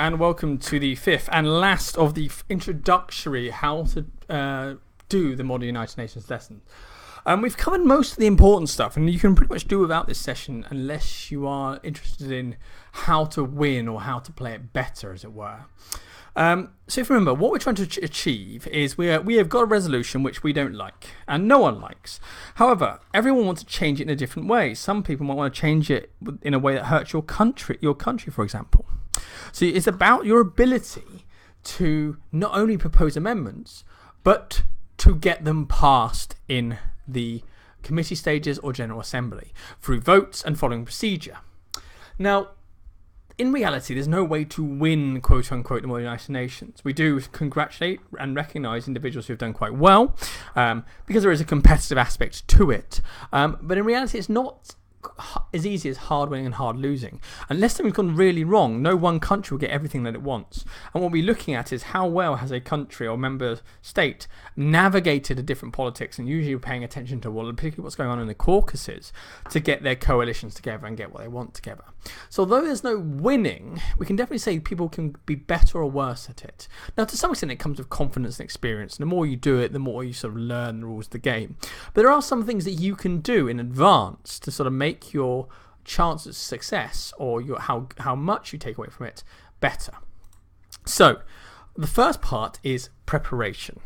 and welcome to the fifth and last of the introductory how to do the Modern United Nations lesson. We've covered most of the important stuff, and you can pretty much do without this session unless you are interested in how to win or how to play it better, as it were. So if you remember, what we're trying to achieve is we have got a resolution which we don't like, and no one likes. However, everyone wants to change it in a different way. Some people might want to change it in a way that hurts your country, for example. So it's about your ability to not only propose amendments, but to get them passed in the committee stages or General Assembly through votes and following procedure. Now, in reality, there's no way to win, quote unquote, the Modern United Nations. We do congratulate and recognise individuals who have done quite well because there is a competitive aspect to it. But in reality, it's not as easy as hard winning and hard losing. Unless something's gone really wrong, no one country will get everything that it wants. And what we're looking at is how well has a country or member state navigated a different politics, and usually we're paying attention to particularly what's going on in the Caucasus to get their coalitions together and get what they want together. So although there's no winning, we can definitely say people can be better or worse at it. Now, to some extent, it comes with confidence and experience. And the more you do it, the more you sort of learn the rules of the game. But there are some things that you can do in advance to sort of make your chances of success or how much you take away from it better. So the first part is preparation.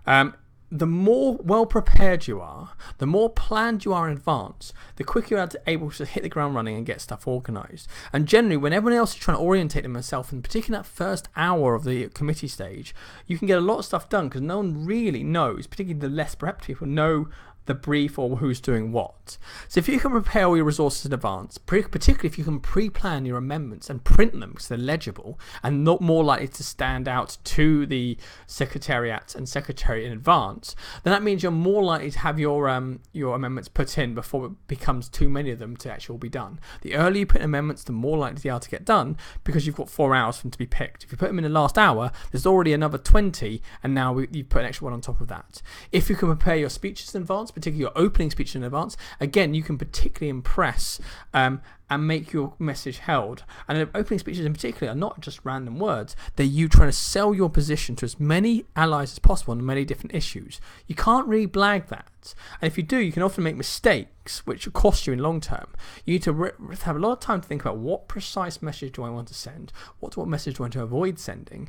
The more well prepared you are, the more planned you are in advance, the quicker you're able to hit the ground running and get stuff organised. And generally, when everyone else is trying to orientate themselves, and particularly that first hour of the committee stage, you can get a lot of stuff done because no one really knows, particularly the less prepped people, know the brief or who's doing what. So if you can prepare all your resources in advance, particularly if you can pre-plan your amendments and print them because they're legible and not more likely to stand out to the Secretariat and Secretary in advance, then that means you're more likely to have your amendments put in before it becomes too many of them to actually be done. The earlier you put amendments, the more likely they are to get done because you've got 4 hours for them to be picked. If you put them in the last hour, there's already another 20, and now you've put an extra one on top of that. If you can prepare your speeches in advance, particularly your opening speech in advance, again, you can particularly impress and make your message held. And the opening speeches in particular are not just random words, they're you trying to sell your position to as many allies as possible on many different issues. You can't really blag that. And if you do, you can often make mistakes which will cost you in long term. You need to have a lot of time to think about what precise message do I want to send, what message do I want to avoid sending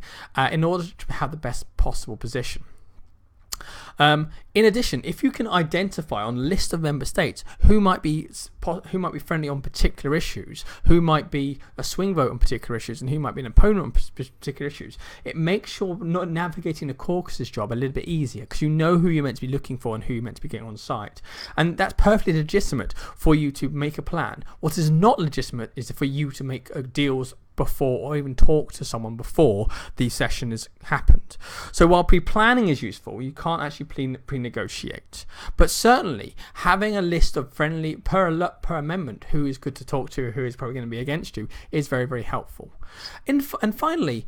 in order to have the best possible position. In addition, if you can identify on a list of member states who might be friendly on particular issues, who might be a swing vote on particular issues, and who might be an opponent on particular issues, it makes your not navigating the Caucasus job a little bit easier because you know who you're meant to be looking for and who you're meant to be getting on site. And that's perfectly legitimate for you to make a plan. What is not legitimate is for you to make deals before or even talk to someone before the session has happened. So while pre-planning is useful, you can't actually pre-negotiate. But certainly having a list of friendly per amendment who is good to talk to, who is probably going to be against you, is very, very helpful. And finally,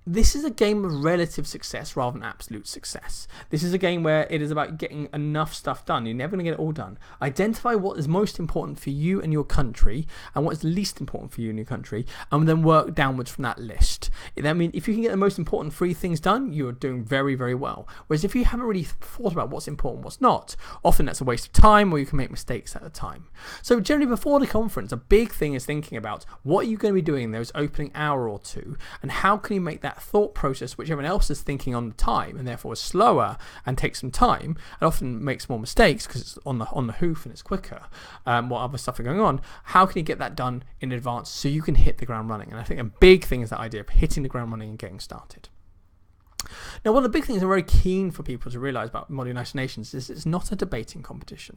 this is a game of relative success rather than absolute success. This is a game where it is about getting enough stuff done. You're never going to get it all done. Identify what is most important for you and your country and what is least important for you and your country, and then work downwards from that list. That means if you can get the most important 3 things done, you're doing very, very well. Whereas if you haven't really thought about what's important and what's not, often that's a waste of time or you can make mistakes at the time. So generally before the conference, a big thing is thinking about what are you going to be doing in those opening hour or two, and how can you make that thought process, which everyone else is thinking on the time and therefore is slower and takes some time and often makes more mistakes because it's on the hoof and it's quicker while other stuff are going on. How can you get that done in advance so you can hit the ground running? And I think a big thing is that idea of hitting the ground running and getting started. Now, one of the big things I'm very keen for people to realise about Modern United Nations is it's not a debating competition.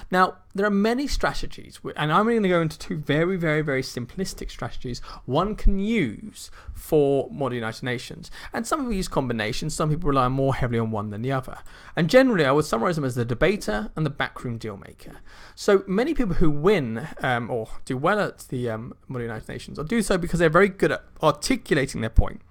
Now, there are many strategies, and I'm only going to go into 2 very, very, very simplistic strategies one can use for Modern United Nations. And some people use combinations, some people rely more heavily on one than the other. And generally, I would summarise them as the debater and the backroom deal maker. So many people who win or do well at the Modern United Nations do so because they're very good at articulating their point.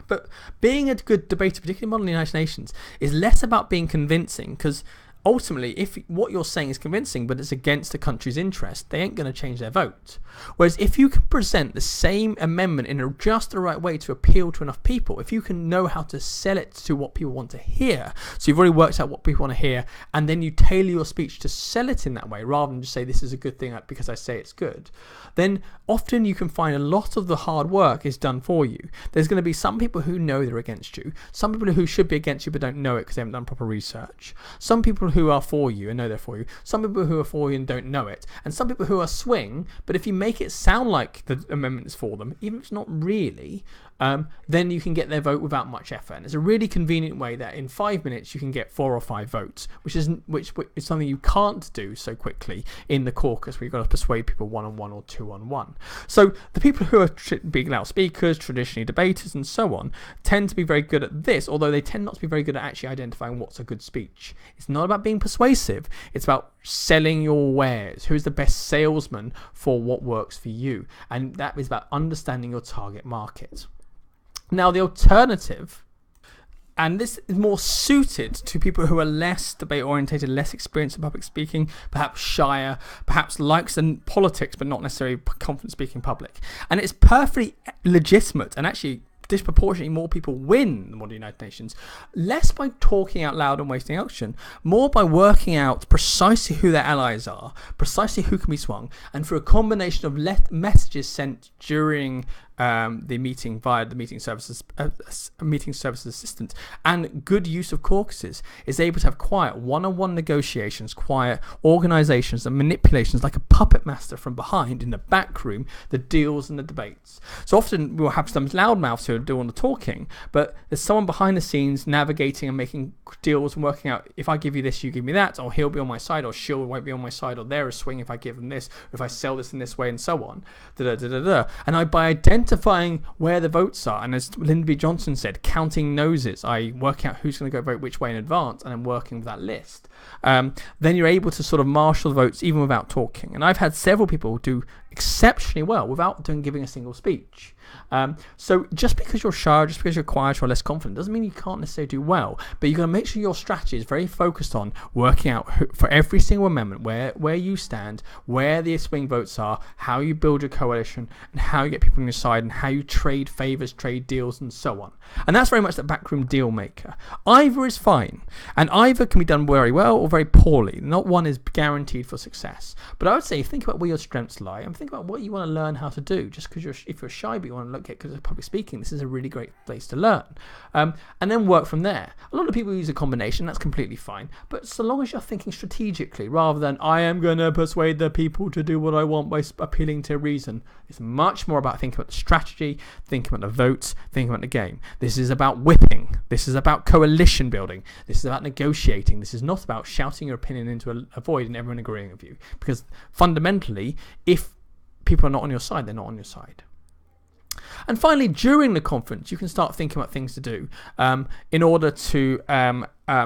But being a good debater, particularly in Modern United Nations, is less about being convincing because ultimately, if what you're saying is convincing but it's against the country's interest, they ain't going to change their vote. Whereas if you can present the same amendment in just the right way to appeal to enough people, if you can know how to sell it to what people want to hear, so you've already worked out what people want to hear, and then you tailor your speech to sell it in that way rather than just say this is a good thing because I say it's good, then often you can find a lot of the hard work is done for you. There's going to be some people who know they're against you, some people who should be against you but don't know it because they haven't done proper research, some people who are for you and know they're for you, some people who are for you and don't know it, and some people who are swing, but if you make it sound like the amendment is for them, even if it's not really, then you can get their vote without much effort. And it's a really convenient way that in 5 minutes you can get 4 or 5 votes, which is something you can't do so quickly in the caucus where you've got to persuade people 1-on-1 or 2-on-1. So the people who are big loudspeakers, traditionally debaters and so on, tend to be very good at this, although they tend not to be very good at actually identifying what's a good speech. It's not about being persuasive, it's about selling your wares. Who's the best salesman for what works for you? And that is about understanding your target market. Now, the alternative, and this is more suited to people who are less debate orientated, less experienced in public speaking, perhaps shyer, perhaps likes in politics, but not necessarily confident speaking in public. And it's perfectly legitimate, and actually disproportionately more people win the modern United Nations, less by talking out loud and wasting oxygen, more by working out precisely who their allies are, precisely who can be swung, and through a combination of messages sent during the meeting via the meeting services assistant and good use of caucuses, is able to have quiet one-on-one negotiations, quiet organisations and manipulations like a puppet master from behind in the back room, the deals and the debates. So often we'll have some loudmouths who do all the talking, but there's someone behind the scenes navigating and making deals and working out, if I give you this, you give me that, or he'll be on my side, or she won't be on my side, or they're a swing if I give them this, or if I sell this in this way, and so on. And by identifying where the votes are, and as Lyndon B. Johnson said, counting noses, i.e. working out who's going to go vote which way in advance, and then working with that list, then you're able to sort of marshal the votes even without talking. And I've had several people do exceptionally well without giving a single speech. So just because you're shy, just because you're quiet or less confident, doesn't mean you can't necessarily do well. But you've got to make sure your strategy is very focused on working out for every single amendment where you stand, where the swing votes are, how you build your coalition, and how you get people on your side, and how you trade favours, trade deals, and so on. And that's very much the backroom deal maker. Either is fine, and either can be done very well or very poorly. Not one is guaranteed for success. But I would say think about where your strengths lie, and think about what you want to learn how to do. Just because if you're shy but you want to look at because of public speaking, this is a really great place to learn. And then work from there. A lot of people use a combination, that's completely fine. But so long as you're thinking strategically, rather than I am going to persuade the people to do what I want by appealing to reason, it's much more about thinking about the strategy, thinking about the votes, thinking about the game. This is about whipping. This is about coalition building. This is about negotiating. This is not about shouting your opinion into a void and everyone agreeing with you. Because fundamentally, if people are not on your side, they're not on your side. And finally, during the conference, you can start thinking about things to do in order to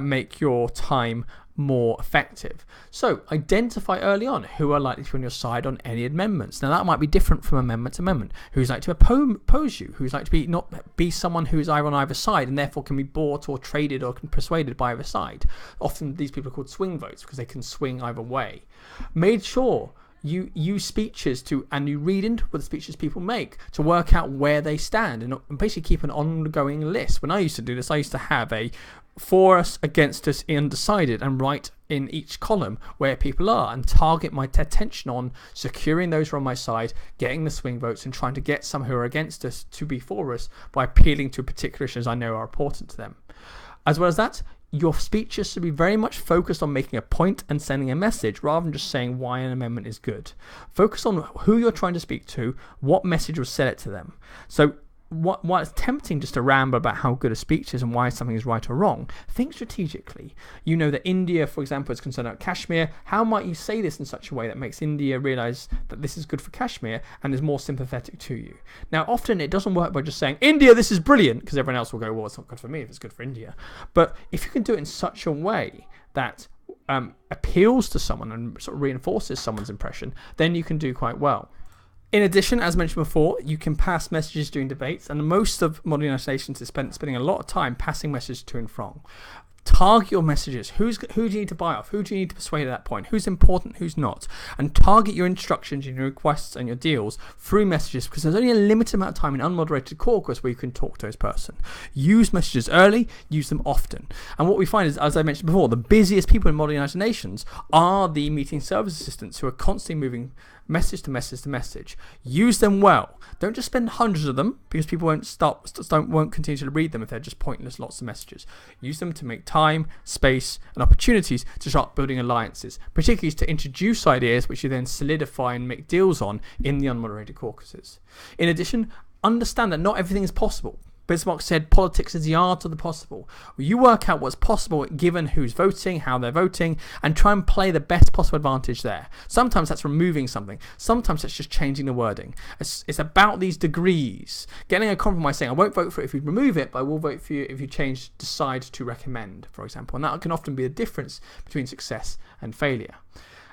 make your time more effective. So identify early on who are likely to be on your side on any amendments. Now that might be different from amendment to amendment. Who's like to oppose you? Who's like to not be someone who's either on either side and therefore can be bought or traded or persuaded by either side. Often these people are called swing votes because they can swing either way. Made sure you use speeches and you read into what the speeches people make to work out where they stand and basically keep an ongoing list. When I used to do this, I used to have a for us, against us, undecided, and write in each column where people are and target my attention on securing those who are on my side, getting the swing votes, and trying to get some who are against us to be for us by appealing to particular issues I know are important to them. As well as that, your speeches should be very much focused on making a point and sending a message rather than just saying why an amendment is good. Focus on who you're trying to speak to, what message will sell it to them. So while it's tempting just to ramble about how good a speech is and why something is right or wrong, think strategically. You know that India, for example, is concerned about Kashmir. How might you say this in such a way that makes India realise that this is good for Kashmir and is more sympathetic to you? Now, often it doesn't work by just saying, India, this is brilliant, because everyone else will go, well, it's not good for me if it's good for India. But if you can do it in such a way that appeals to someone and sort of reinforces someone's impression, then you can do quite well. In addition, as mentioned before, you can pass messages during debates, and most of modern United Nations is spending a lot of time passing messages to and from. Target your messages. Who do you need to buy off? Who do you need to persuade at that point? Who's important, who's not? And target your instructions and your requests and your deals through messages, because there's only a limited amount of time in unmoderated caucus where you can talk to this person. Use messages early, use them often. And what we find is, as I mentioned before, the busiest people in modern United Nations are the meeting service assistants who are constantly moving message to message to message. Use them well. Don't just spend hundreds of them, because people won't continue to read them if they're just pointless lots of messages. Use them to make time, space, and opportunities to start building alliances, particularly to introduce ideas which you then solidify and make deals on in the unmoderated caucuses. In addition, understand that not everything is possible. Bismarck said politics is the art of the possible. You work out what's possible given who's voting, how they're voting, and try and play the best possible advantage there. Sometimes that's removing something. Sometimes that's just changing the wording. It's about these degrees. Getting a compromise saying, I won't vote for it if you remove it, but I will vote for you if you decide to recommend, for example. And that can often be the difference between success and failure.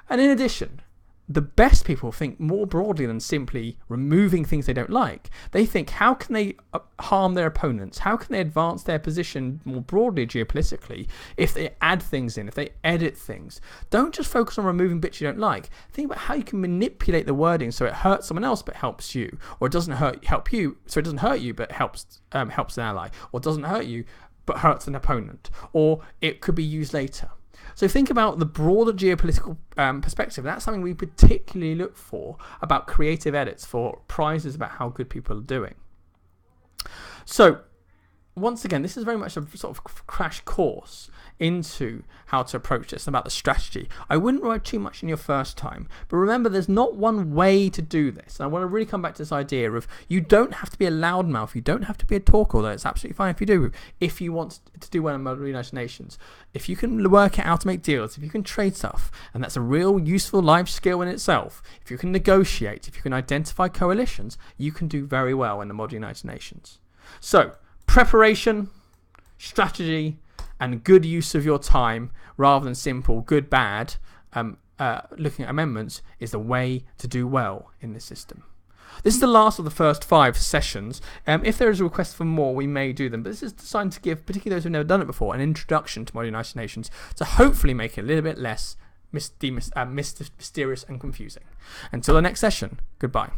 And in addition, the best people think more broadly than simply removing things they don't like. They think, how can they harm their opponents? How can they advance their position more broadly geopolitically if they add things in, if they edit things? Don't just focus on removing bits you don't like. Think about how you can manipulate the wording so it hurts someone else but helps you, or it doesn't help you so it doesn't hurt you but helps an ally, or it doesn't hurt you but hurts an opponent, or it could be used later. So think about the broader geopolitical perspective. That's something we particularly look for about creative edits, for prizes about how good people are doing. So once again, this is very much a sort of crash course into how to approach this, about the strategy. I wouldn't write too much in your first time, but remember, there's not one way to do this. And I want to really come back to this idea of, you don't have to be a loudmouth, you don't have to be a talker, although it's absolutely fine if you do, if you want to do well in the United Nations. If you can work out how to make deals, if you can trade stuff, and that's a real useful life skill in itself, if you can negotiate, if you can identify coalitions, you can do very well in the modern United Nations. So, preparation, strategy, and good use of your time, rather than simple good bad looking at amendments, is the way to do well in this system. This is the last of the first 5 sessions. If there is a request for more, we may do them, but this is designed to give, particularly those who've never done it before, an introduction to modern United Nations, to hopefully make it a little bit less mysterious and confusing. Until the next session, goodbye.